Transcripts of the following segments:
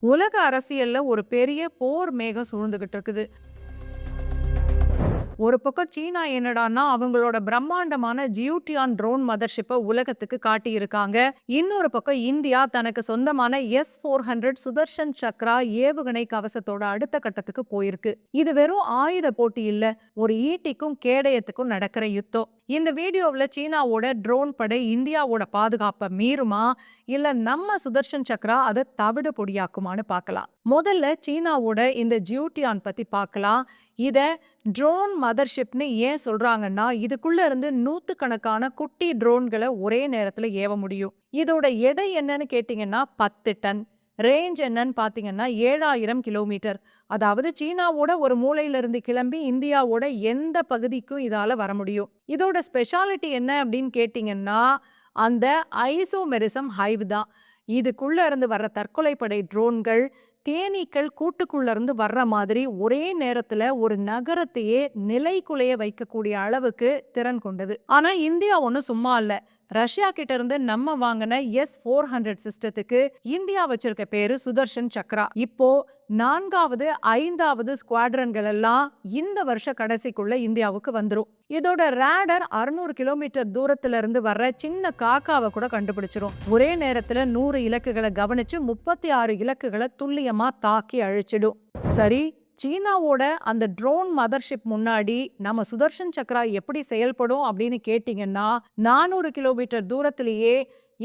உலக அரசியல்ல ஒரு பெரிய போர் மேகம் சூழ்ந்துகிட்டு இருக்குது. ஒரு பக்கம் சீனா என்னடான்னா அவங்களோட பிரம்மாண்டமான ஜியூட்டியான் ட்ரோன் மதர்ஷிப்பை உலகத்துக்கு காட்டியிருக்காங்க. இன்னொரு பக்கம் இந்தியா தனக்கு சொந்தமான S-400 சுதர்ஷன் சக்ரா ஏவுகணை கவசத்தோட அடுத்த கட்டத்துக்கு போயிருக்கு. இது வெறும் ஆயுத போட்டி இல்ல, ஒரு ஈட்டிக்கும் கேடயத்துக்கும் நடக்கிற யுத்தம். இந்த வீடியோவுல சீனாவோட ட்ரோன் படை இந்தியாவோட பாதுகாப்பை மீறுமா, இல்ல நம்ம சுதர்ஷன் சக்ரா அதை தவிடு பொடியாக்குமான்னு பார்க்கலாம். முதல்ல சீனாவோட இந்த ஜியூட்டியான் பத்தி பார்க்கலாம். இத ட்ரோன் மதர்ஷிப்னு ஏன் சொல்றாங்கன்னா, இதுக்குள்ள இருந்து நூத்துக்கணக்கான குட்டி ட்ரோன்களை ஒரே நேரத்துல ஏவ முடியும். இதோட எடை என்னன்னு கேட்டீங்கன்னா 10 டன். ரேஞ்ச் என்னன்னு பாத்தீங்கன்னா 7000 கிலோமீட்டர். அதாவது சீனாவோட ஒரு மூலையில இருந்து கிளம்பி இந்தியாவோட எந்த பகுதிக்கும் இதால வர முடியும். இதோட ஸ்பெஷாலிட்டி என்ன அப்படின்னு கேட்டீங்கன்னா, அந்த ஐசோமெரிசம் ஹைவ் தான். இதுக்குள்ள இருந்து வர்ற தற்கொலைப்படை ட்ரோன்கள் தேனீக்கள் கூட்டுக்குள்ள இருந்து வர்ற மாதிரி ஒரே நேரத்துல ஒரு நகரத்தையே நிலைக்குலைய வைக்கக்கூடிய அளவுக்கு திறன் கொண்டது. ஆனா இந்தியா ஒண்ணும் சும்மா இல்ல. ரஷ்யா கிட்ட இருந்து நம்ம வாங்கின S-400 சிஸ்டத்துக்கு இந்தியா வச்சிருக்க பேரு சுதர்ஷன் சக்ரா. இப்போ 4வது 5வது ஸ்குவாட்ரன்கள் எல்லாம் இந்த வருஷ கடைசிக்குள்ள இந்தியாவுக்கு வந்துரும். இதோட ரேடர் 600 கிலோமீட்டர் தூரத்துல இருந்து வர்ற சின்ன காக்காவை கூட கண்டுபிடிச்சிரும். ஒரே நேரத்துல 100 இலக்குகளை கவனிச்சு 36 இலக்குகளை துல்லியமா தாக்கி அழிச்சிடும். சரி, சீனாவோட அந்த ட்ரோன் மதர்ஷிப் முன்னாடி நம்ம சுதர்ஷன் சக்ரா எப்படி செயல்படும் அப்படின்னு கேட்டீங்கன்னா, 400 கிலோமீட்டர் தூரத்திலேயே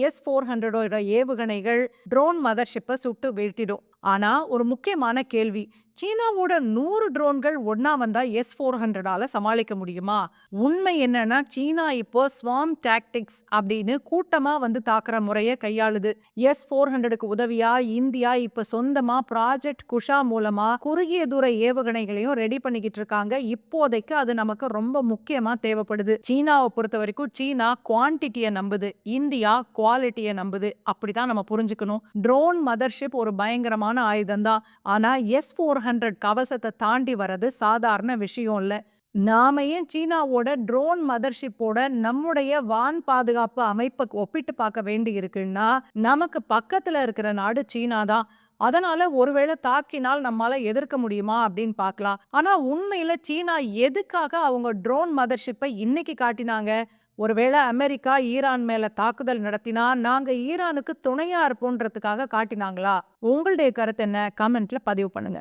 S-400 ஏவுகணைகள் ட்ரோன் மதர்ஷிப்பை சுட்டு வீழ்த்திடும். ஆனா ஒரு முக்கியமான கேள்வி, சீனாவோட 100 ட்ரோன்கள் ஒன்னா வந்தா S-400ஆல சமாளிக்க முடியுமா? உண்மை என்னன்னா, சீனா இப்போ ஸ்வாம் டாக்டிக்ஸ் அப்படின்னு கூட்டமா வந்து தாக்குற முறையை கையாளுது. S-400க்கு உதவியா இந்தியா இப்ப சொந்தமா ப்ராஜெக்ட் குஷா மூலமா குறுகிய தூர ஏவுகணைகளையும் ரெடி பண்ணிக்கிட்டு இருக்காங்க. இப்போதைக்கு அது நமக்கு ரொம்ப முக்கியமா தேவைப்படுது. சீனாவை பொறுத்த வரைக்கும் சீனா குவான்டிட்டியை நம்புது, இந்தியா குவாலிட்டியை நம்புது. அப்படிதான் நம்ம புரிஞ்சுக்கணும். ட்ரோன் மதர்ஷிப் ஒரு பயங்கரமான ஆயுதம் தான். ஆனா S-400 கவசத்தை தாண்டி வர்றது சாதாரண விஷயம் இல்ல. நாம ஏன் சீனாவோட ட்ரோன் மதர்ஷிப்போட நம்முடைய வான் பாதுகாப்பு அமைப்பை ஒப்பிட்டு பார்க்க வேண்டி இருக்குன்னா, நமக்கு பக்கத்துல இருக்கிற நாடு சீனா தான். அதனால ஒருவேளை தாக்கினால் நம்மால எதிர்க்க முடியுமா அப்படின்னு பார்க்கலாம். ஆனா உண்மையில சீனா எதுக்காக அவங்க ட்ரோன் மதர்ஷிப்பை இன்னைக்கு காட்டினாங்க? ஒருவேளை அமெரிக்கா ஈரான் மேல தாக்குதல் நடத்தினா நாங்க ஈரானுக்கு துணையா இருப்போன்றதுக்காக காட்டினாங்களா? உங்களுடைய கருத்து என்ன? கமெண்ட்ல பதிவு பண்ணுங்க.